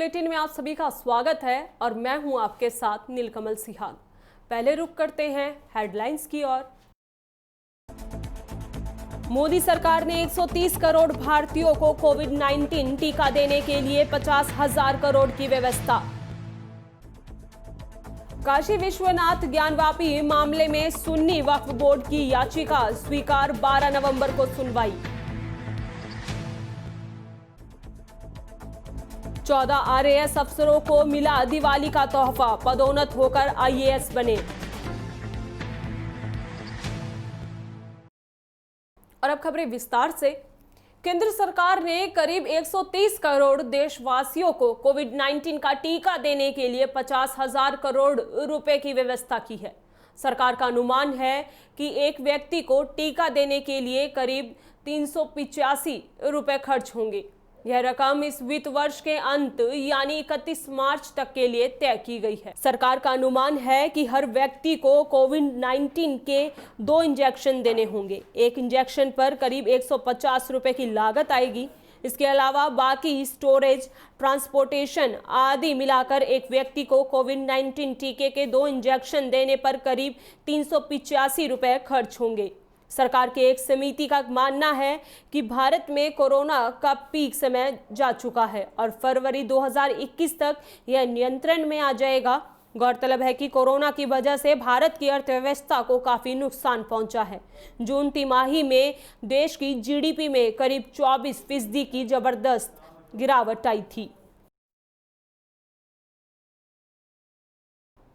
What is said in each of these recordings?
Bulletin में आप सभी का स्वागत है और मैं हूं आपके साथ नीलकमल सिहाग। पहले रुक करते हैं हेडलाइंस की ओर। मोदी सरकार ने 130 करोड़ भारतीयों को कोविड-19 टीका देने के लिए 50,000 करोड़ की व्यवस्था। काशी विश्वनाथ ज्ञानवापी मामले में सुन्नी वक्फ बोर्ड की याचिका स्वीकार, 12 नवंबर को सुनवाई। 14 आरएएस अफसरों को मिला दिवाली का तोहफा, पदोन्नत होकर आईएएस बने। और अब खबरें विस्तार से। केंद्र सरकार ने करीब 130 करोड़ देशवासियों को कोविड-19 का टीका देने के लिए 50,000 करोड़ रुपए की व्यवस्था की है। सरकार का अनुमान है कि एक व्यक्ति को टीका देने के लिए करीब 385 रुपए खर्च होंगे। यह रकम इस वित्त वर्ष के अंत यानी 31 मार्च तक के लिए तय की गई है। सरकार का अनुमान है कि हर व्यक्ति को कोविड-19 के 2 इंजेक्शन देने होंगे। एक इंजेक्शन पर करीब 150 रुपए की लागत आएगी। इसके अलावा बाकी स्टोरेज, ट्रांसपोर्टेशन आदि मिलाकर एक व्यक्ति को कोविड-19 टीके के 2 इंजेक्शन देने पर करीब 385 रुपए खर्च होंगे। सरकार के एक समिति का मानना है कि भारत में कोरोना का पीक समय जा चुका है और फरवरी 2021 तक यह नियंत्रण में आ जाएगा। गौरतलब है कि कोरोना की वजह से भारत की अर्थव्यवस्था को काफी नुकसान पहुंचा है। जून तिमाही में देश की जीडीपी में करीब 24% की जबरदस्त गिरावट आई थी।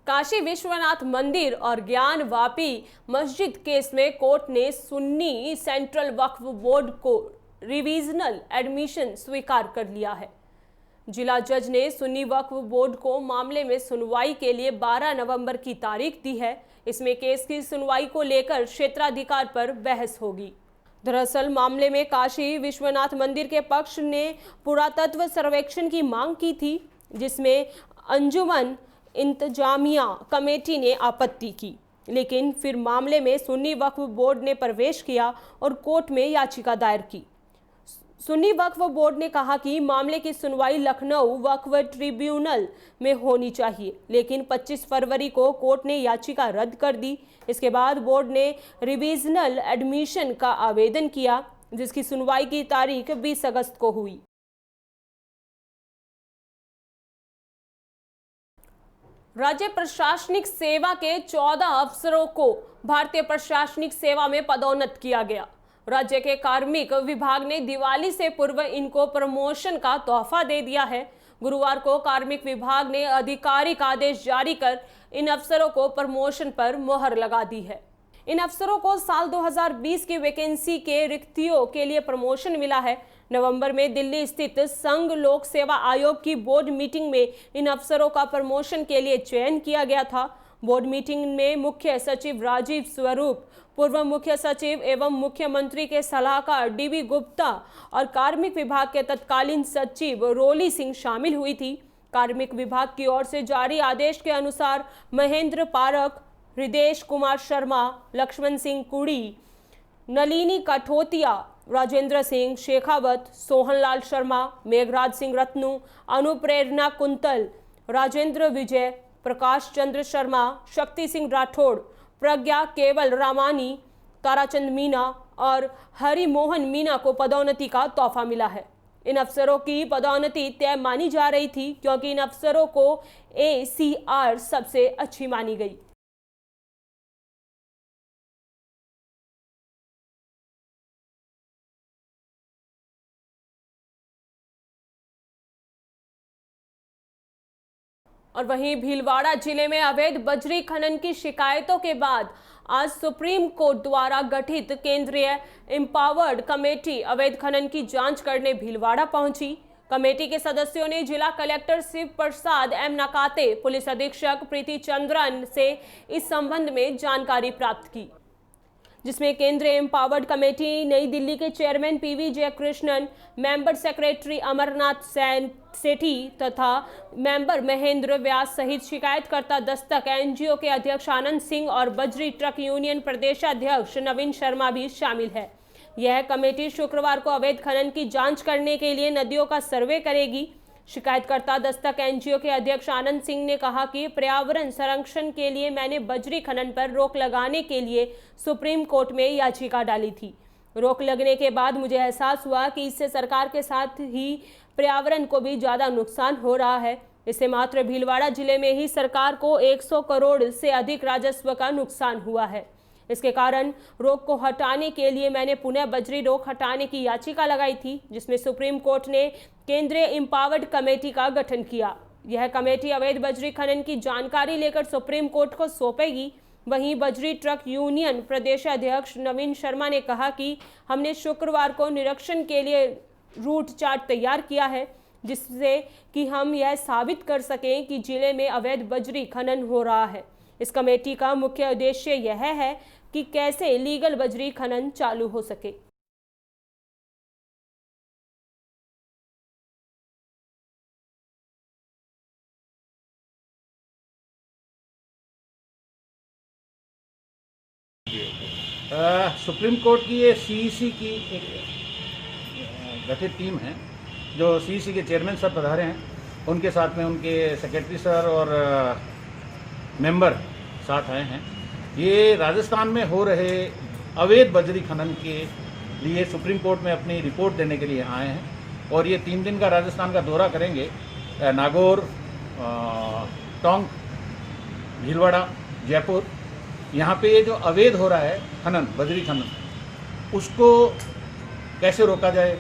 काशी विश्वनाथ मंदिर और ज्ञानवापी मस्जिद केस में कोर्ट ने सुन्नी सेंट्रल वक्फ बोर्ड को रिवीजनल एडमिशन स्वीकार कर लिया है। जिला जज ने सुन्नी वक्फ बोर्ड को मामले में सुनवाई के लिए 12 नवंबर की तारीख दी है। इसमें केस की सुनवाई को लेकर क्षेत्राधिकार पर बहस होगी। दरअसल मामले में काशी विश्वनाथ मंदिर के पक्ष ने पुरातत्व सर्वेक्षण की मांग की थी, जिसमें अंजुमन इंतजामिया कमेटी ने आपत्ति की, लेकिन फिर मामले में सुन्नी वक्फ बोर्ड ने प्रवेश किया और कोर्ट में याचिका दायर की। सुन्नी वक्फ बोर्ड ने कहा कि मामले की सुनवाई लखनऊ वक्फ ट्रिब्यूनल में होनी चाहिए, लेकिन 25 फरवरी को कोर्ट ने याचिका रद्द कर दी। इसके बाद बोर्ड ने रिवीजनल एडमिशन का आवेदन किया, जिसकी सुनवाई की तारीख 20 अगस्त को हुई। राज्य प्रशासनिक सेवा के 14 अफसरों को भारतीय प्रशासनिक सेवा में पदोन्नत किया गया। राज्य के कार्मिक विभाग ने दिवाली से पूर्व इनको प्रमोशन का तोहफा दे दिया है। गुरुवार को कार्मिक विभाग ने आधिकारिक आदेश जारी कर इन अफसरों को प्रमोशन पर मोहर लगा दी है। इन अफसरों को साल 2020 की वैकेंसी के रिक्तियों के लिए प्रमोशन मिला है। नवंबर में दिल्ली स्थित संघ लोक सेवा आयोग की बोर्ड मीटिंग में इन अफसरों का प्रमोशन के लिए चयन किया गया था। बोर्ड मीटिंग में मुख्य सचिव राजीव स्वरूप, पूर्व मुख्य सचिव एवं मुख्यमंत्री के सलाहकार डीबी गुप्ता और कार्मिक विभाग के तत्कालीन सचिव रोली सिंह शामिल हुई थी। कार्मिक विभाग की ओर से जारी आदेश के अनुसार महेंद्र पारक, हृदेश कुमार शर्मा, लक्ष्मण सिंह कुड़ी, नलिनी कठोतिया, राजेंद्र सिंह शेखावत, सोहनलाल शर्मा, मेघराज सिंह रत्नू, अनुप्रेरणा कुंतल, राजेंद्र विजय, प्रकाश चंद्र शर्मा, शक्ति सिंह राठौड़, प्रज्ञा केवल रामानी, ताराचंद मीना और हरि मोहन मीना को पदोन्नति का तोहफा मिला है। इन अफसरों की पदोन्नति तय मानी जा रही थी, क्योंकि इन अफसरों को ACR सबसे अच्छी मानी गई। और वहीं भीलवाड़ा जिले में अवैध बजरी खनन की शिकायतों के बाद आज सुप्रीम कोर्ट द्वारा गठित केंद्रीय एम्पावर्ड कमेटी अवैध खनन की जांच करने भीलवाड़ा पहुंची। कमेटी के सदस्यों ने जिला कलेक्टर शिव प्रसाद एम नकाते, पुलिस अधीक्षक प्रीति चंद्रन से इस संबंध में जानकारी प्राप्त की, जिसमें केंद्रीय एम्पावर्ड कमेटी नई दिल्ली के chairman PV Jayakrishnan, member secretary Amarnath Sethi तथा मेंबर महेंद्र व्यास सहित शिकायतकर्ता दस्तक NGO के अध्यक्ष आनंद सिंह और बजरी ट्रक यूनियन प्रदेशाध्यक्ष नवीन शर्मा भी शामिल है। यह कमेटी शुक्रवार को अवैध खनन की जांच करने के लिए नदियों का सर्वे करेगी। शिकायतकर्ता दस्तक एनजीओ के अध्यक्ष आनंद सिंह ने कहा कि पर्यावरण संरक्षण के लिए मैंने बजरी खनन पर रोक लगाने के लिए सुप्रीम कोर्ट में याचिका डाली थी। रोक लगने के बाद मुझे एहसास हुआ कि इससे सरकार के साथ ही पर्यावरण को भी ज़्यादा नुकसान हो रहा है। इससे मात्र भीलवाड़ा जिले में ही सरकार को 100 करोड़ से अधिक राजस्व का नुकसान हुआ है। इसके कारण रोक को हटाने के लिए मैंने पुनः बजरी रोक हटाने की याचिका लगाई थी, जिसमें सुप्रीम कोर्ट ने केंद्रीय एम्पावर्ड कमेटी का गठन किया। यह कमेटी अवैध बजरी खनन की जानकारी लेकर सुप्रीम कोर्ट को सौंपेगी। वहीं बजरी ट्रक यूनियन प्रदेश अध्यक्ष नवीन शर्मा ने कहा कि हमने शुक्रवार को निरीक्षण के लिए रूट चार्ट तैयार किया है, जिससे कि हम यह साबित कर सकें कि जिले में अवैध बजरी खनन हो रहा है। इस कमेटी का मुख्य उद्देश्य यह है कि कैसे लीगल बजरी खनन चालू हो सके। सुप्रीम कोर्ट की ये सीईसी की एक गठित टीम है, जो सीईसी के चेयरमैन सर पधारे हैं, उनके साथ में उनके सेक्रेटरी सर और मेंबर साथ आए हैं। ये राजस्थान में हो रहे अवैध बजरी खनन के लिए सुप्रीम कोर्ट में अपनी रिपोर्ट देने के लिए आए हैं और ये 3 दिन का राजस्थान का दौरा करेंगे। नागौर, टोंक, भीलवाड़ा, जयपुर, यहाँ पे ये जो अवैध हो रहा है खनन, बजरी खनन, उसको कैसे रोका जाए,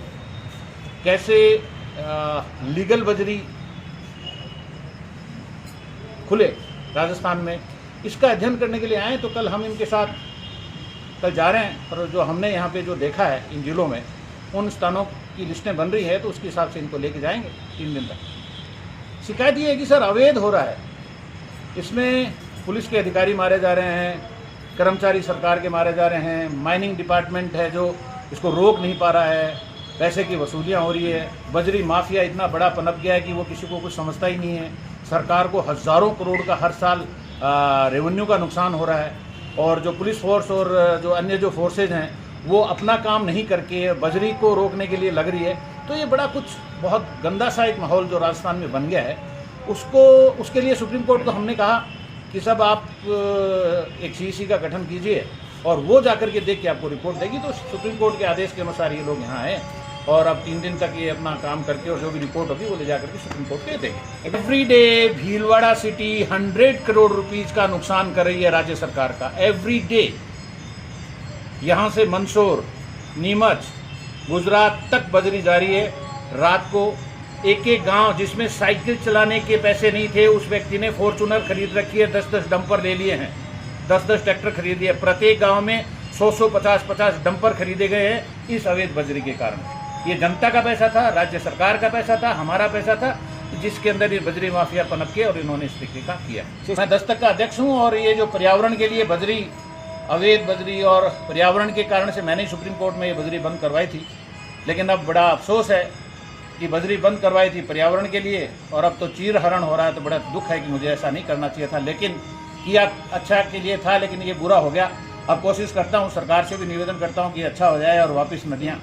कैसे लीगल बजरी खुले राजस्थान में, इसका अध्ययन करने के लिए आए। तो कल हम इनके साथ कल जा रहे हैं और जो हमने यहाँ पे जो देखा है इन जिलों में, उन स्थानों की लिस्टें बन रही है, तो उसके हिसाब से इनको लेके जाएंगे 3 दिन तक। शिकायत ये है कि सर अवैध हो रहा है, इसमें पुलिस के अधिकारी मारे जा रहे हैं, कर्मचारी सरकार के मारे जा रहे हैं, माइनिंग डिपार्टमेंट है जो इसको रोक नहीं पा रहा है, पैसे की वसूलियाँ हो रही है, बजरी माफिया इतना बड़ा पनप गया है कि वो किसी को कुछ समझता ही नहीं है। सरकार को हज़ारों करोड़ का हर साल रेवेन्यू का नुकसान हो रहा है और जो पुलिस फोर्स और जो अन्य जो फोर्सेज हैं वो अपना काम नहीं करके बजरी को रोकने के लिए लग रही है। तो ये बड़ा कुछ बहुत गंदा सा एक माहौल जो राजस्थान में बन गया है, उसके लिए सुप्रीम कोर्ट को हमने कहा कि सब आप एक सीईसी का गठन कीजिए और वो जाकर के देख के आपको रिपोर्ट देगी। तो सुप्रीम कोर्ट के आदेश के अनुसार ये लोग यहाँ आए और अब 3 दिन तक ये अपना काम करके और जो भी रिपोर्ट होगी वो ले जाकर के सुप्रीम कोर्ट दे देंगे। Every day Bhilwara city 100 crore rupees का नुकसान कर रही है राज्य सरकार का, एवरी डे। यहाँ से मंदसौर, नीमच, गुजरात तक बजरी जा रही है। रात को एक एक गांव जिसमें साइकिल चलाने के पैसे नहीं थे, उस व्यक्ति ने फॉर्चूनर खरीद रखी है, 10-10 डंपर ले लिए हैं, 10-10 ट्रैक्टर खरीदे हैं। प्रत्येक गांव में 100-100, 50-50 डंपर खरीदे गए हैं इस अवैध बजरी के कारण। ये जनता का पैसा था, राज्य सरकार का पैसा था, हमारा पैसा था, जिसके अंदर ये बजरी माफिया पनप के और इन्होंने इस तरीके का किया। मैं दस्तक का अध्यक्ष हूँ और ये जो पर्यावरण के लिए बजरी, अवैध बजरी और पर्यावरण के कारण से मैंने सुप्रीम कोर्ट में ये बजरी बंद करवाई थी, लेकिन अब बड़ा अफसोस है कि बजरी बंद करवाई थी पर्यावरण के लिए और अब तो चीर हरण हो रहा है। तो बड़ा दुख है कि मुझे ऐसा नहीं करना चाहिए था, लेकिन किया अच्छा के लिए था, लेकिन ये बुरा हो गया। अब कोशिश करता हूँ, सरकार से भी निवेदन करता हूँ कि अच्छा हो जाए और वापस नदियाँ।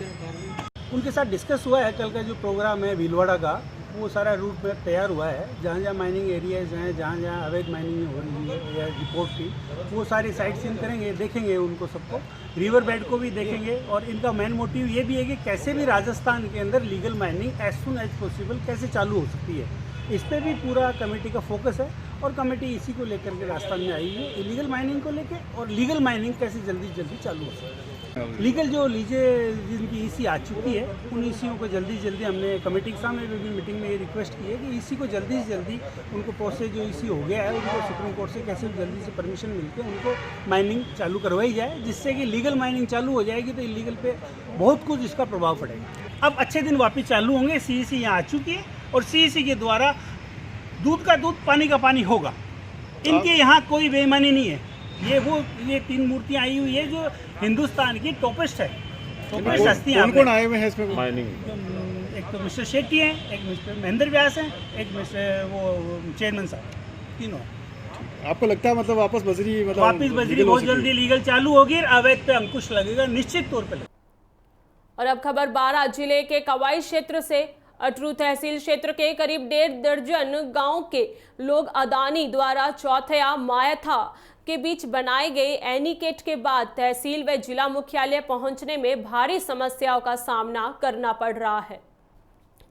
उनके साथ डिस्कस हुआ है। कल का जो प्रोग्राम है भीलवाड़ा का, वो सारा रूट में तैयार हुआ है। जहाँ जहाँ माइनिंग एरियाज हैं, जहाँ जहाँ अवैध माइनिंग हो रही है या रिपोर्ट की, वो सारी साइट सीन करेंगे, देखेंगे उनको सबको, रिवर बेड को भी देखेंगे। और इनका मेन मोटिव ये भी है कि कैसे भी राजस्थान के अंदर legal mining as soon as possible कैसे चालू हो सकती है, इस पर भी पूरा कमेटी का फोकस है। और कमेटी इसी को लेकर के राजस्थान में आई है, इलीगल माइनिंग को लेके, और लीगल माइनिंग कैसे जल्दी जल्दी चालू हो सकती है। लीगल जो जिनकी ईसी आ चुकी है, उन ईसीओ को जल्दी जल्दी, हमने कमेटी के सामने भी मीटिंग में ये रिक्वेस्ट की है कि ईसी को जल्दी से जल्दी उनको प्रोसेस जो ईसी हो गया है उनको सुप्रीम कोर्ट से कैसे जल्दी से परमिशन मिलकर उनको माइनिंग चालू करवाई जाए, जिससे कि लीगल माइनिंग चालू हो जाएगी तो इलीगल पे बहुत कुछ इसका प्रभाव पड़ेगा। अब अच्छे दिन वापस चालू होंगे। सीईसी यहाँ आ चुकी है और सीईसी के द्वारा दूध का दूध, पानी का पानी होगा। इनके यहाँ कोई बेईमानी नहीं है। ये 3 मूर्तियाँ आई हुई है जो हिंदुस्तान की टॉपेस्ट है, टॉपेस्ट हस्तियाँ। कौन आए हुए हैं इसमें माइनिंग? एक तो मिस्टर शेट्टी हैं, एक मिस्टर महेंद्र व्यास हैं, एक मिस्टर वो चेयरमैन साहब, तीनों। आपको लगता है मतलब वापस बजरी बहुत जल्दी लीगल चालू होगी और अवैध पे अंकुश लगेगा, निश्चित तौर पर। और अब खबर 12 जिले के कवाई क्षेत्र से। अटरू तहसील क्षेत्र के करीब 1.5 दर्जन गांव के लोग अडानी द्वारा चौथया मायथा के बीच बनाए गए एनीकट के बाद तहसील व जिला मुख्यालय पहुंचने में भारी समस्याओं का सामना करना पड़ रहा है।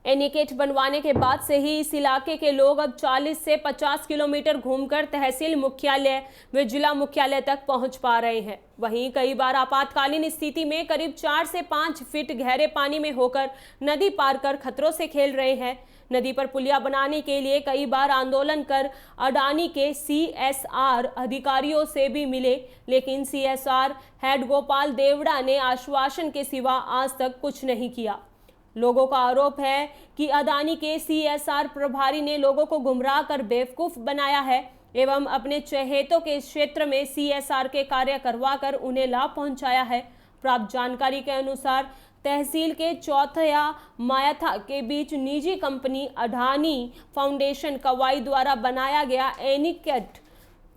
एनीकट बनवाने के बाद से ही इस इलाके के लोग अब 40 से 50 किलोमीटर घूमकर तहसील मुख्यालय व जिला मुख्यालय तक पहुंच पा रहे हैं। वहीं कई बार आपातकालीन स्थिति में करीब 4 से 5 फीट गहरे पानी में होकर नदी पार कर खतरों से खेल रहे हैं। नदी पर पुलिया बनाने के लिए कई बार आंदोलन कर अडानी के CSR अधिकारियों से भी मिले, लेकिन CSR हेड गोपाल देवड़ा ने आश्वासन के सिवा आज तक कुछ नहीं किया। लोगों का आरोप है कि अडानी के CSR प्रभारी ने लोगों को गुमराह कर बेवकूफ बनाया है एवं अपने चहेतों के क्षेत्र में CSR के कार्य करवाकर उन्हें लाभ पहुंचाया है। प्राप्त जानकारी के अनुसार तहसील के चौथया मायथा के बीच निजी कंपनी अडानी फाउंडेशन कवाई द्वारा बनाया गया एनीकट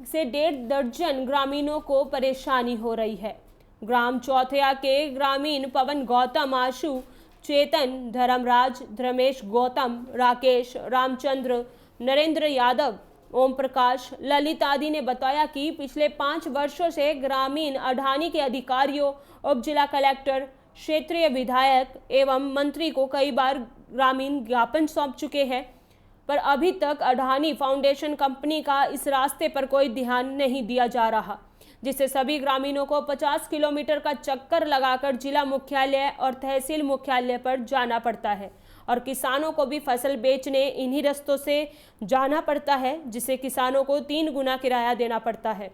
से 1.5 दर्जन ग्रामीणों को परेशानी हो रही है। ग्राम चौथया के ग्रामीण पवन गौतम, आशु, चेतन, धर्मराज, धर्मेश गौतम, राकेश, रामचंद्र, नरेंद्र यादव, ओम प्रकाश, ललित आदि ने बताया कि पिछले 5 वर्षों से ग्रामीण अडानी के अधिकारियों, उप जिला कलेक्टर, क्षेत्रीय विधायक एवं मंत्री को कई बार ग्रामीण ज्ञापन सौंप चुके हैं, पर अभी तक अडानी फाउंडेशन कंपनी का इस रास्ते पर कोई ध्यान नहीं दिया जा रहा, जिससे सभी ग्रामीणों को 50 किलोमीटर का चक्कर लगाकर जिला मुख्यालय और तहसील मुख्यालय पर जाना पड़ता है और किसानों को भी फसल बेचने इन्हीं रास्तों से जाना पड़ता है, जिससे किसानों को 3 गुना किराया देना पड़ता है।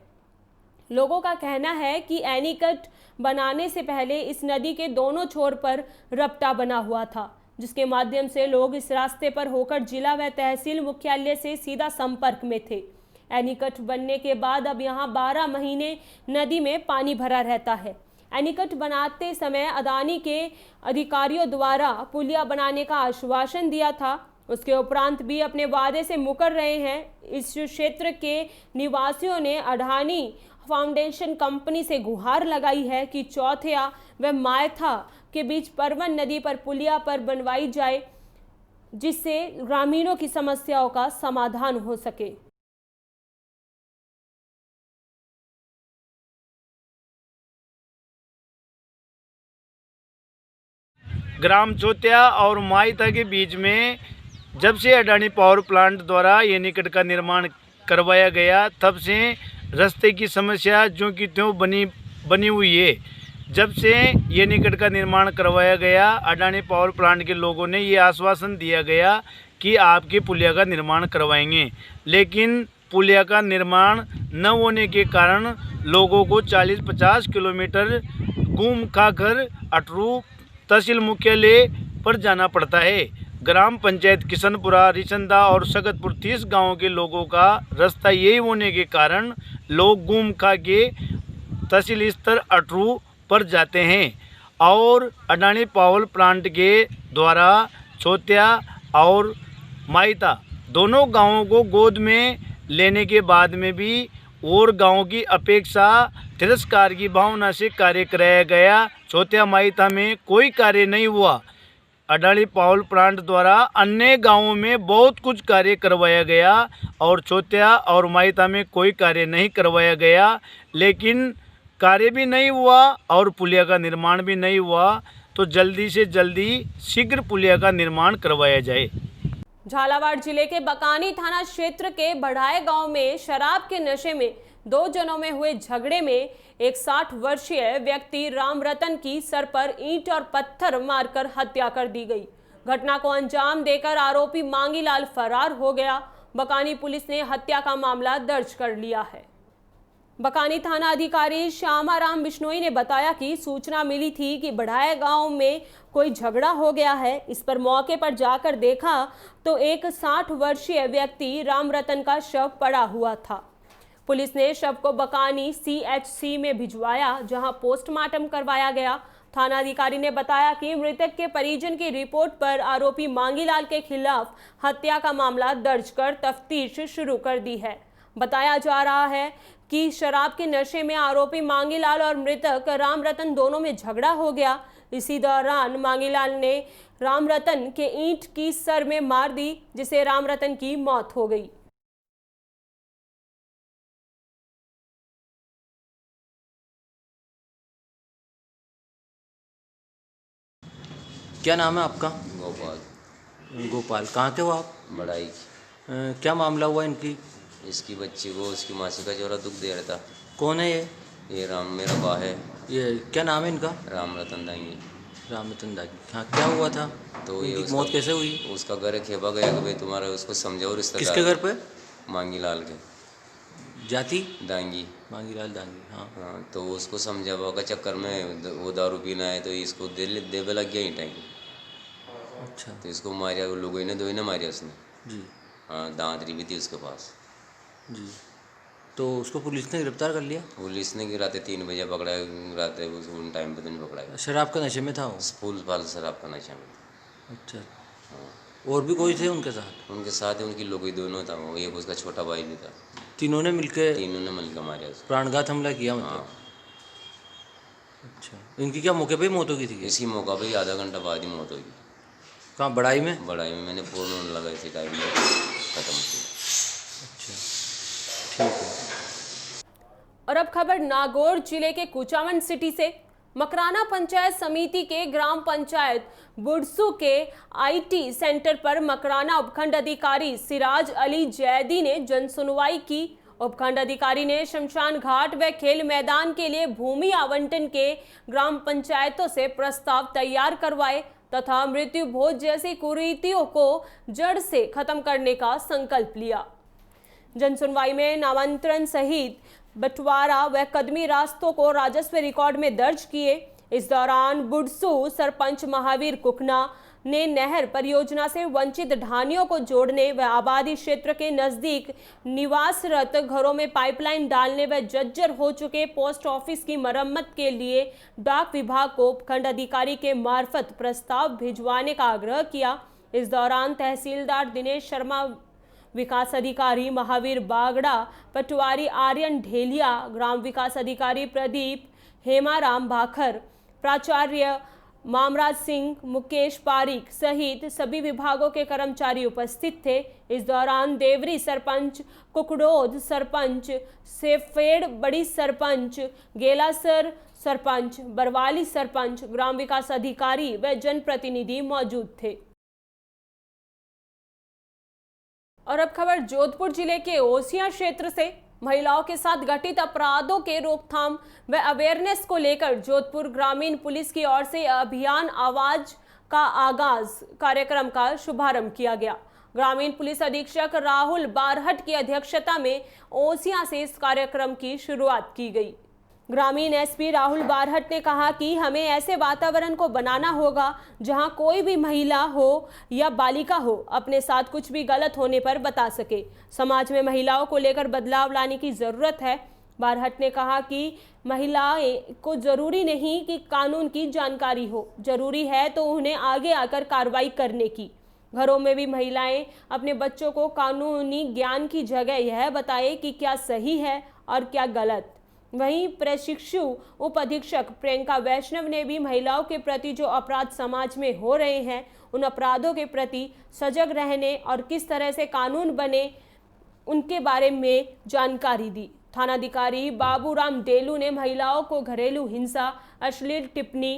लोगों का कहना है कि एनीकट बनाने से पहले इस नदी के दोनों छोर पर रपटा बना हुआ था, जिसके माध्यम से लोग इस रास्ते पर होकर जिला व तहसील मुख्यालय से सीधा संपर्क में थे। एनीकट बनने के बाद अब यहाँ 12 महीने नदी में पानी भरा रहता है। एनीकट बनाते समय अडानी के अधिकारियों द्वारा पुलिया बनाने का आश्वासन दिया था, उसके उपरांत भी अपने वादे से मुकर रहे हैं। इस क्षेत्र के निवासियों ने अडानी फाउंडेशन कंपनी से गुहार लगाई है कि चौथया व मायथा के बीच परवन नदी पर पुलिया पर बनवाई जाए, जिससे ग्रामीणों की समस्याओं का समाधान हो सके। ग्राम चौथया और मायथा के बीच में जब से अडानी पावर प्लांट द्वारा एनीकट का निर्माण करवाया गया, तब से रास्ते की समस्या जो कि त्यों बनी हुई है। जब से एनीकट का निर्माण करवाया गया, अडानी पावर प्लांट के लोगों ने ये आश्वासन दिया गया कि आपके पुलिया का निर्माण करवाएंगे, लेकिन पुलिया का निर्माण न होने के कारण लोगों को 40-50 किलोमीटर घूम खा कर अटरू तहसील मुख्यालय पर जाना पड़ता है। ग्राम पंचायत किशनपुरा, रिचंदा और सगतपुर 30 गांवों के लोगों का रास्ता यही होने के कारण लोग घूम खा के तहसील स्तर अटरू पर जाते हैं और अडानी पावर प्लांट के द्वारा चौथया और मायथा दोनों गांवों को गोद में लेने के बाद में भी और गांवों की अपेक्षा तिरस्कार की भावना से कार्य कराया गया। चौथया मायथा में कोई कार्य नहीं हुआ। अडानी पावर प्लांट द्वारा अन्य गांवों में बहुत कुछ कार्य करवाया गया और चौथया और मायथा में कोई कार्य नहीं करवाया गया, लेकिन कार्य भी नहीं हुआ और पुलिया का निर्माण भी नहीं हुआ। तो जल्दी से जल्दी शीघ्र पुलिया का निर्माण करवाया जाए। झालावाड़ जिले के बकानी थाना क्षेत्र के बढ़ाए गांव में शराब के नशे में 2 जनों में हुए झगड़े में एक 60 वर्षीय व्यक्ति राम रतन की सर पर ईंट और पत्थर मारकर हत्या कर दी गई। घटना को अंजाम देकर आरोपी मांगीलाल फरार हो गया। बकानी पुलिस ने हत्या का मामला दर्ज कर लिया है। बकानी थाना अधिकारी श्यामाराम बिश्नोई ने बताया कि सूचना मिली थी कि बढ़ाए गांव में कोई झगड़ा हो गया है। इस पर मौके पर जाकर देखा तो एक 60 वर्षीय व्यक्ति राम रतन का शव पड़ा हुआ था। पुलिस ने शव को बकानी CHC में भिजवाया, जहां पोस्टमार्टम करवाया गया। थाना अधिकारी ने बताया कि मृतक के परिजन की रिपोर्ट पर आरोपी मांगीलाल के खिलाफ हत्या का मामला दर्ज कर तफ्तीश शुरू कर दी है। बताया जा रहा है कि शराब के नशे में आरोपी मांगीलाल और मृतक राम रतन दोनों में झगड़ा हो गया। इसी दौरान मांगीलाल ने राम रतन के ईंट की सर में मार दी, जिससे राम रतन की मौत हो गई। क्या नाम है आपका? गोपाल। गोपाल। कहाँ के हो आप? बड़ाई। क्या मामला हुआ इनकी? इसकी बच्ची को उसकी मासी का जोरा दुख दे रहा था। कौन है ये? ये राम मेरा बा है। ये क्या नाम है इनका? राम रतन दांगी। राम रतन दागी। हाँ, क्या हुआ था? तो ये इनकी मौत कैसे हुई? उसका घर खेपा गया कि भाई तुम्हारा उसको समझाओ रिश्तेदार। किसके घर पे? मांगीलाल के। जाति? दांगी। मांगीलाल दागी। हाँ। हाँ, तो उसको समझावा का चक्कर में वो दारू पीना है, तो इसको देवे लग गया ईंटा। अच्छा। तो इसको मारिया, लोगों ने दो ही ने मारिया उसने जी। हाँ, दांतरी भी थी उसके पास। जी। तो उसको पुलिस ने गिरफ्तार कर लिया? पुलिस ने रात 3 बजे पकड़ा, रात उन टाइम पे तो नहीं पकड़ा। शराब का नशे में था वो? फुल फाल शराब का नशा में था। अच्छा। और भी कोई थे उनके साथ? उनके साथ ही उनकी लोग दोनों था, वो एक उसका छोटा भाई भी था। तीनों ने मिलकर? तीनों ने मिलकर मारा उसको। प्राणघात हमला किया मतलब? हाँ। अच्छा। इनकी क्या मौके पे ही मौत हो गई थी? इसी मौका पे आधा घंटा बाद ही मौत होगी। कहाँ, बड़ाई में? बड़ाई में मैंने फोन लगा इसी टाइम में खत्म किया। अच्छा, ठीक है। और अब खबर नागौर जिले के कुचामन सिटी से। मकराना पंचायत समिति के ग्राम पंचायत बुड़सू के आईटी सेंटर पर मकराना उपखंड अधिकारी सिराज अली जैदी ने जन सुनवाई की। उपखंड अधिकारी ने शमशान घाट व खेल मैदान के लिए भूमि आवंटन के ग्राम पंचायतों से प्रस्ताव तैयार करवाए तथा मृत्यु भोज जैसी कुरीतियों को जड़ से खत्म करने का संकल्प लिया। जन सुनवाई में नामांतरण सहित बंटवारा व कदमी रास्तों को राजस्व रिकॉर्ड में दर्ज किए। इस दौरान बुड़सू सरपंच महावीर कुकना ने नहर परियोजना से वंचित ढानियों को जोड़ने व आबादी क्षेत्र के नजदीक निवासरत घरों में पाइपलाइन डालने व जर्जर हो चुके पोस्ट ऑफिस की मरम्मत के लिए डाक विभाग को उपखंड अधिकारी के मार्फत प्रस्ताव भिजवाने का आग्रह किया। इस दौरान तहसीलदार दिनेश शर्मा, विकास अधिकारी महावीर बागड़ा, पटवारी आर्यन ढेलिया, ग्राम विकास अधिकारी प्रदीप, हेमाराम भाखर, प्राचार्य मामराज सिंह, मुकेश पारिक सहित सभी विभागों के कर्मचारी उपस्थित थे। इस दौरान देवरी सरपंच, कुकड़ोद सरपंच, सेफेड़ बड़ी सरपंच, गेलासर सरपंच, बरवाली सरपंच, ग्राम विकास अधिकारी व जनप्रतिनिधि मौजूद थे। और अब खबर जोधपुर जिले के ओसियां क्षेत्र से। महिलाओं के साथ घटित अपराधों के रोकथाम व अवेयरनेस को लेकर जोधपुर ग्रामीण पुलिस की ओर से अभियान आवाज का आगाज कार्यक्रम का शुभारंभ किया गया। ग्रामीण पुलिस अधीक्षक राहुल बारहट की अध्यक्षता में ओसियां से इस कार्यक्रम की शुरुआत की गई। ग्रामीण एसपी राहुल बारहट ने कहा कि हमें ऐसे वातावरण को बनाना होगा जहां कोई भी महिला हो या बालिका हो अपने साथ कुछ भी गलत होने पर बता सके। समाज में महिलाओं को लेकर बदलाव लाने की जरूरत है। बारहट ने कहा कि महिलाएं को जरूरी नहीं कि कानून की जानकारी हो, जरूरी है तो उन्हें आगे आकर कार्रवाई करने की। घरों में भी महिलाएं अपने बच्चों को कानूनी ज्ञान की जगह यह बताए कि क्या सही है और क्या गलत। वहीं प्रशिक्षु उप अधीक्षक प्रियंका वैष्णव ने भी महिलाओं के प्रति जो अपराध समाज में हो रहे हैं उन अपराधों के प्रति सजग रहने और किस तरह से कानून बने उनके बारे में जानकारी दी। थानाधिकारी बाबूराम डेलू ने महिलाओं को घरेलू हिंसा, अश्लील टिप्पणी,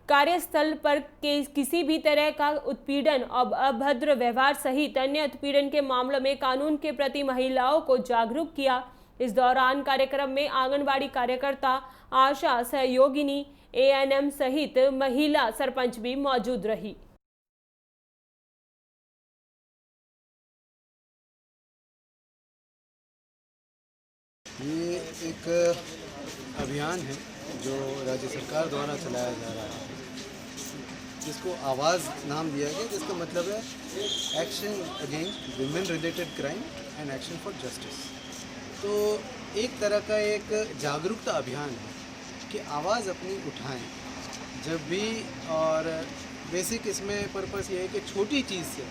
कार्यस्थल पर किसी भी तरह का उत्पीड़न और अभद्र व्यवहार सहित अन्य उत्पीड़न के मामलों में कानून के प्रति महिलाओं को जागरूक किया। इस दौरान कार्यक्रम में आंगनबाड़ी कार्यकर्ता, आशा सहयोगिनी, एएनएम सहित महिला सरपंच भी मौजूद रही। ये एक अभियान है जो राज्य सरकार द्वारा चलाया जा रहा है, जिसको आवाज़ नाम दिया गया, जिसका मतलब है action against women related crime and action for justice. तो एक तरह का एक जागरूकता अभियान है कि आवाज़ अपनी उठाएं जब भी, और बेसिक इसमें पर्पस ये है कि छोटी चीज़ से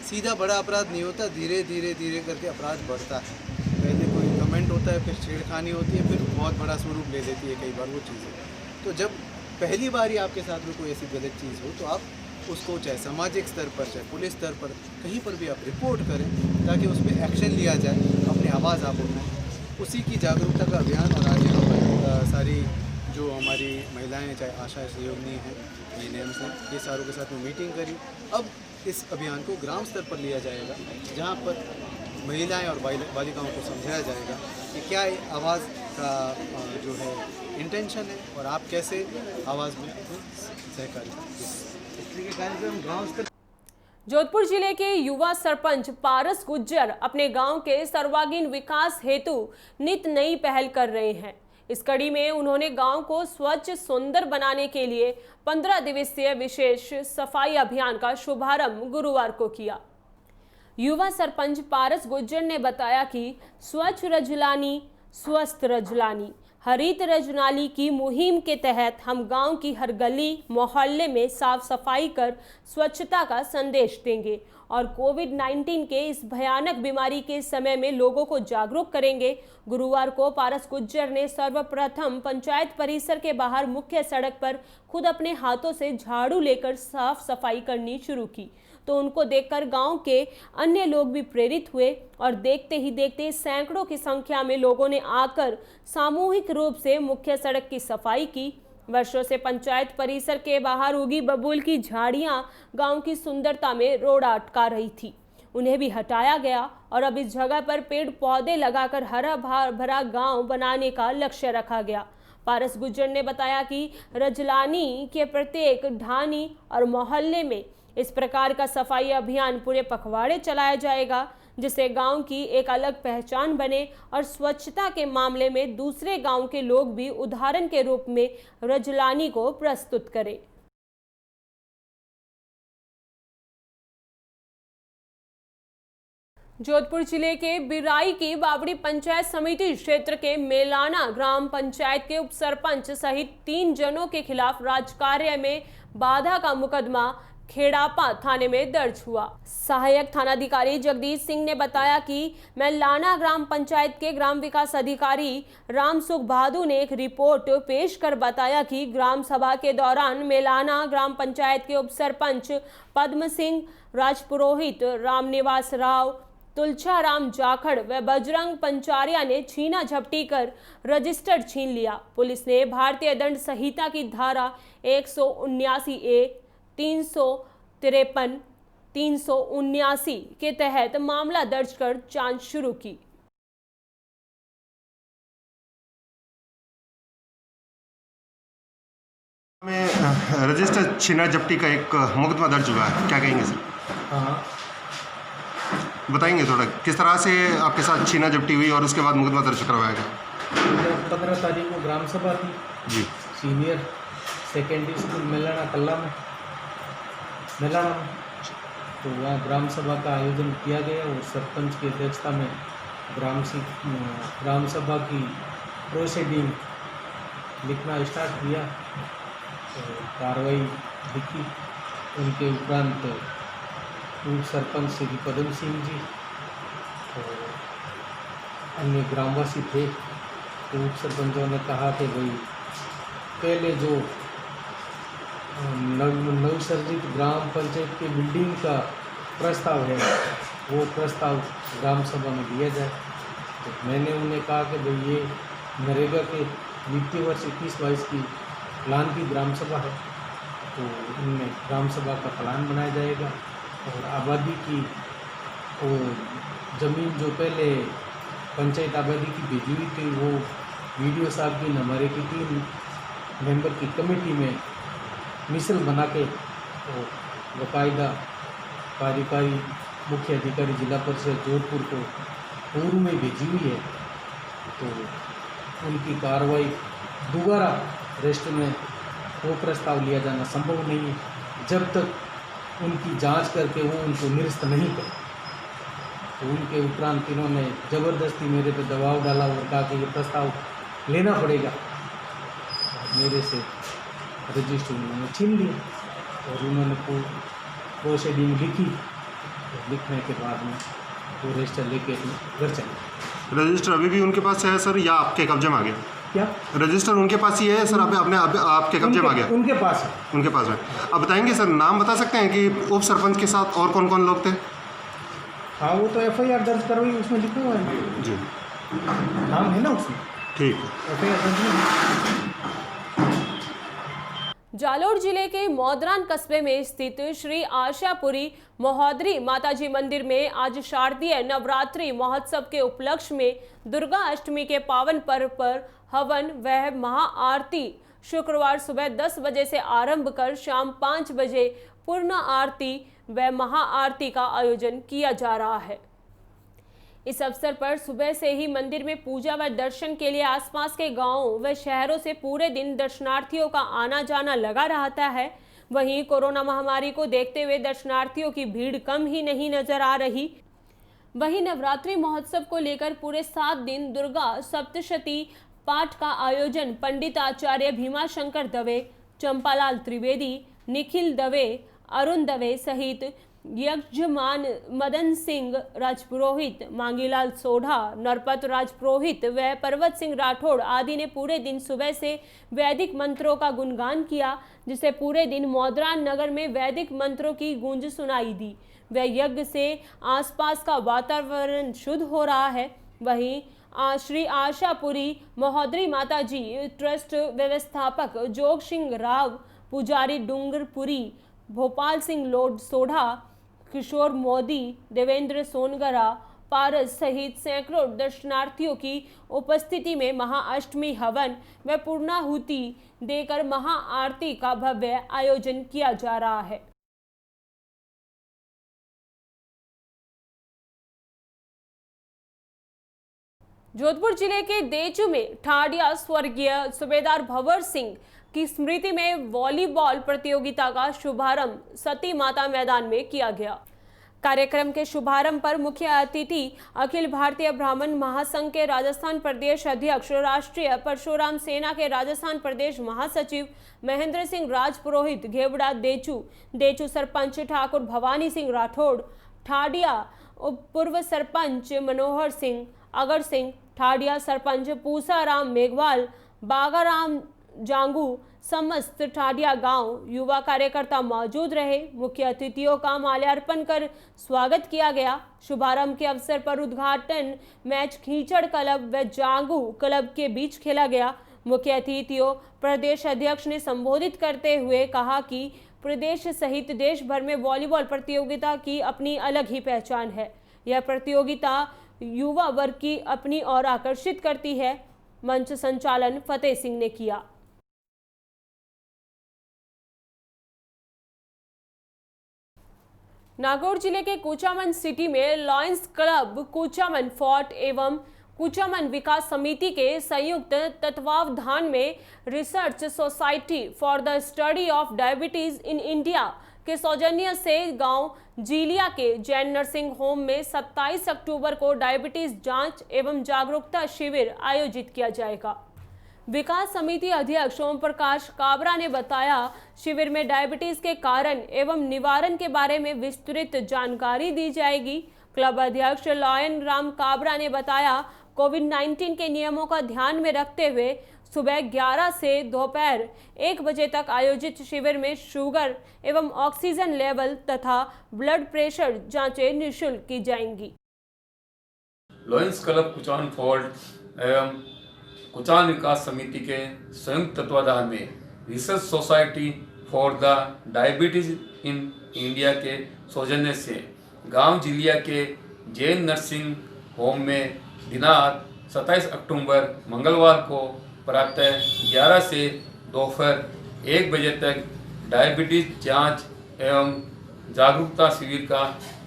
सीधा बड़ा अपराध नहीं होता, धीरे धीरे करके अपराध बढ़ता है। पहले कोई कमेंट होता होता है, फिर छेड़खानी होती है, फिर बहुत बड़ा स्वरूप ले लेती है कई बार वो चीज़ें। तो जब पहली बार ही आपके साथ में कोई ऐसी गलत चीज़ हो तो आप उसको चाहे सामाजिक स्तर पर, चाहे पुलिस स्तर पर, कहीं पर भी आप रिपोर्ट करें ताकि उस पर एक्शन लिया जाए, अपनी आवाज़ आप उठाएं। उसी की जागरूकता का अभियान। और आज यहाँ पर सारी जो हमारी महिलाएं, चाहे आशा सहयोगिनी हैं, एएनएम्स हैं, ये सारों के साथ में मीटिंग करी। अब इस अभियान को ग्राम स्तर पर लिया जाएगा, जहाँ पर महिलाएं और बालिकाओं को समझाया जाएगा कि क्या आवाज़ का जो है इंटेंशन है और आप कैसे आवाज़ में सहकारी इसलिए कार्यक्रम गाँव स्तर। जोधपुर जिले के युवा सरपंच पारस गुज्जर अपने गांव के सर्वांगीण विकास हेतु नित नई पहल कर रहे हैं। इस कड़ी में उन्होंने गांव को स्वच्छ सुंदर बनाने के लिए 15 दिवसीय विशेष सफाई अभियान का शुभारंभ गुरुवार को किया। युवा सरपंच पारस गुज्जर ने बताया कि स्वच्छ रजलानी स्वस्थ रजलानी हरित रजनाली की मुहिम के तहत हम गांव की हर गली मोहल्ले में साफ सफाई कर स्वच्छता का संदेश देंगे और कोविड-19 के इस भयानक बीमारी के समय में लोगों को जागरूक करेंगे। गुरुवार को पारस गुज्जर ने सर्वप्रथम पंचायत परिसर के बाहर मुख्य सड़क पर खुद अपने हाथों से झाड़ू लेकर साफ सफाई करनी शुरू की, तो उनको देखकर गांव के अन्य लोग भी प्रेरित हुए और देखते ही देखते सैकड़ों की संख्या में लोगों ने आकर सामूहिक रूप से मुख्य सड़क की सफाई की। वर्षों से पंचायत परिसर के बाहर उगी बबूल की झाड़ियां गांव की सुंदरता में रोड़ा अटका रही थी, उन्हें भी हटाया गया और अब इस जगह पर पेड़ पौधे लगाकर हरा भरा गांव बनाने का लक्ष्य रखा गया। पारस गुज्जर ने बताया कि रजलानी के प्रत्येक ढानी और मोहल्ले में इस प्रकार का सफाई अभियान पूरे पखवाड़े चलाया जाएगा, जिससे गांव की एक अलग पहचान बने और स्वच्छता के मामले में दूसरे गांव के लोग भी उदाहरण के रूप में रजलानी को प्रस्तुत करें। जोधपुर जिले के बिराई की बावड़ी पंचायत समिति क्षेत्र के मेलाना ग्राम पंचायत के उपसरपंच सहित 3 जनों के खिलाफ राजकार्य में बाधा का मुकदमा खेड़ापा थाने में दर्ज हुआ। सहायक थानाधिकारी जगदीश सिंह ने बताया कि मेलाना ग्राम पंचायत के ग्राम विकास अधिकारी रामसुख बहादुर ने एक रिपोर्ट पेश कर बताया कि ग्राम सभा के दौरान मेलाना ग्राम पंचायत के उपसरपंच पद्म सिंह, राजपुरोहित, रामनिवास राव, तुलछा राम जाखड़ व बजरंग पंचारिया ने छीना झपटी कर रजिस्टर छीन लिया। पुलिस ने भारतीय दंड संहिता की धारा 179A, 353, 379 के तहत मामला दर्ज कर जांच शुरू की। में रजिस्टर छीना झपटी का एक मुकदमा दर्ज हुआ है, क्या कहेंगे सर? हाँ, बताएंगे थोड़ा किस तरह से आपके साथ छीना झपटी हुई और उसके बाद मुकदमा दर्ज करवाया गया? 15 तारीख को ग्राम सभा थी जी, सीनियर सेकेंडरी स्कूल मेलाना कल्ला में तो वहाँ ग्राम सभा का आयोजन किया गया और सरपंच की अध्यक्षता में ग्राम सभा की प्रोसीडिंग लिखना स्टार्ट किया। तो कार्रवाई लिखी। उनके उपरांत पूर्व सरपंच श्री पद्म सिंह जी और अन्य ग्रामवासी थे। तो उप सरपंचों ने कहा कि भाई पहले जो नवसर्जित ग्राम पंचायत की बिल्डिंग का प्रस्ताव है वो प्रस्ताव ग्राम सभा में दिया जाए। तो मैंने उन्हें कहा कि भाई ये नरेगा के वित्तीय वर्ष 21-22 की प्लान की ग्राम सभा है, तो इनमें ग्राम सभा का प्लान बनाया जाएगा और आबादी की वो ज़मीन जो पहले पंचायत आबादी की भेजी हुई थी वो वीडियो साहब की हमारे की 3 मेंबर की कमेटी में मिसल बना के और बाकायदा कार्यकारी मुख्य अधिकारी जिला परिषद जोधपुर को पूर्व में भेजी हुई है। तो उनकी कार्रवाई दोबारा रेस्ट में वो प्रस्ताव लिया जाना संभव नहीं है जब तक उनकी जांच करके वो उनको निरस्त नहीं करे। तो उनके उपरांत इन्होंने ज़बरदस्ती मेरे पे दबाव डाला और कहा कि ये प्रस्ताव लेना पड़ेगा। मेरे से रजिस्टर उन्होंने छीन लिया और उन्होंने प्रोसीडिंग लिखी। तो लिखने के बाद में वो रजिस्टर लेके अपने घर चले। रजिस्टर अभी भी उनके पास है सर या आपके कब्जे में आ गया? क्या रजिस्टर उनके पास ही है सर? आपके कब्जे में आ गया? उनके पास है। उनके पास है। अब बताएंगे सर, नाम बता सकते हैं कि उप सरपंच के साथ और कौन कौन लोग थे? हाँ, वो तो FIR दर्ज करवाई, उसमें लिखा हुआ है जी, नाम है ना उसमें। ठीक है। FIR दर्ज है। जालोर जिले के मौदरान कस्बे में स्थित श्री आशापुरी महोदरी माताजी मंदिर में आज शारदीय नवरात्रि महोत्सव के उपलक्ष्य में दुर्गा अष्टमी के पावन पर्व पर हवन व महाआरती शुक्रवार सुबह 10 बजे से आरंभ कर शाम 5 बजे पूर्ण आरती व महाआरती का आयोजन किया जा रहा है। इस अवसर पर सुबह से ही मंदिर में पूजा व दर्शन के लिए आसपास के गांवों व शहरों से पूरे दिन दर्शनार्थियों का आना जाना लगा रहता है। वहीं कोरोना महामारी को देखते हुए दर्शनार्थियों की भीड़ कम ही नहीं नजर आ रही। वहीं नवरात्रि महोत्सव को लेकर पूरे 7 दिन दुर्गा सप्तशती पाठ का आयोजन पंडित आचार्य भीमाशंकर दवे, चंपालाल त्रिवेदी, निखिल दवे, अरुण दवे सहित यजमान मदन सिंह राजपुरोहित, मांगीलाल सोढ़ा, नरपत राजपुरोहित व पर्वत सिंह राठौड़ आदि ने पूरे दिन सुबह से वैदिक मंत्रों का गुणगान किया, जिसे पूरे दिन मौदरान नगर में वैदिक मंत्रों की गूंज सुनाई दी। व यज्ञ से आसपास का वातावरण शुद्ध हो रहा है। वहीं श्री आशापुरी महोदरी माताजी ट्रस्ट व्यवस्थापक जोग सिंह राव, पुजारी डूंगरपुरी, भोपाल सिंह लोड सोढ़ा, किशोर मोदी, देवेंद्र सोनगरा, पारस सहित सैकड़ों दर्शनार्थियों की उपस्थिति में महाअष्टमी हवन व पूर्णाहुति देकर महाआरती का भव्य आयोजन किया जा रहा है। जोधपुर जिले के देचू में ठाडिया स्वर्गीय सूबेदार भंवर सिंह की स्मृति में वॉलीबॉल प्रतियोगिता का शुभारंभ सती माता मैदान में किया गया। कार्यक्रम के शुभारंभ पर मुख्य अतिथि अखिल भारतीय ब्राह्मण महासंघ के राजस्थान प्रदेश अध्यक्ष, राष्ट्रीय परशुराम सेना के राजस्थान प्रदेश महासचिव महेंद्र सिंह राजपुरोहित घेवड़ा देचू सरपंच ठाकुर भवानी सिंह राठौड़, ठाडिया पूर्व सरपंच मनोहर सिंह, अगर सिंह, ठाडिया सरपंच पूसाराम मेघवाल, बागाराम जांगू, समस्त ठाडिया गांव युवा कार्यकर्ता मौजूद रहे। मुख्य अतिथियों का माल्यार्पण कर स्वागत किया गया। शुभारंभ के अवसर पर उद्घाटन मैच खींचड़ क्लब व जांगू क्लब के बीच खेला गया। मुख्य अतिथियों प्रदेश अध्यक्ष ने संबोधित करते हुए कहा कि प्रदेश सहित देश भर में वॉलीबॉल प्रतियोगिता की अपनी अलग ही पहचान है। यह प्रतियोगिता युवा वर्ग की अपनी ओर आकर्षित करती है। मंच संचालन फतेह सिंह ने किया। नागौर जिले के कुचामन सिटी में लॉयंस क्लब कुचामन फोर्ट एवं कुचामन विकास समिति के संयुक्त तत्वावधान में research society for the study of diabetes in India के सौजन्य से गांव जीलिया के जैन नर्सिंग होम में 27 अक्टूबर को डायबिटीज जांच एवं जागरूकता शिविर आयोजित किया जाएगा। विकास समिति अध्यक्ष ओम प्रकाश काबरा ने बताया, शिविर में डायबिटीज के कारण एवं निवारण के बारे में विस्तृत जानकारी दी जाएगी। क्लब अध्यक्ष लॉयन राम काबरा ने बताया, कोविड-19 के नियमों का ध्यान में रखते हुए सुबह 11 से दोपहर 1 बजे तक आयोजित शिविर में शुगर एवं ऑक्सीजन लेवल तथा ब्लड प्रेशर जांचें निःशुल्क की जाएंगी। लॉयंस क्लब कुचामन फोर्ट एवं कुचामन विकास समिति के संयुक्त तत्वाधान में research society for the diabetes in India के सौजन्य से गांव जिलिया के जैन नर्सिंग होम में दिनांक 27 अक्टूबर मंगलवार को प्रातः 11 से दोपहर 1 बजे तक डायबिटीज जांच एवं जागरूकता शिविर का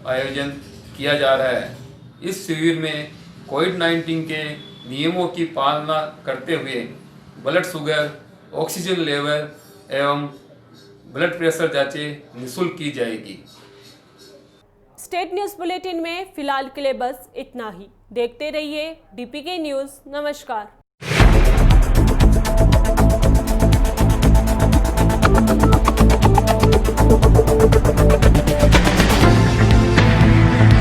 आयोजन किया जा रहा है। इस शिविर में कोविड-19 के नियमों की पालना करते हुए ब्लड शुगर, ऑक्सीजन लेवल एवं ब्लड प्रेशर जांचें निःशुल्क की जाएगी। स्टेट न्यूज बुलेटिन में फिलहाल के लिए बस इतना ही। देखते रहिए डीपीके न्यूज। नमस्कार।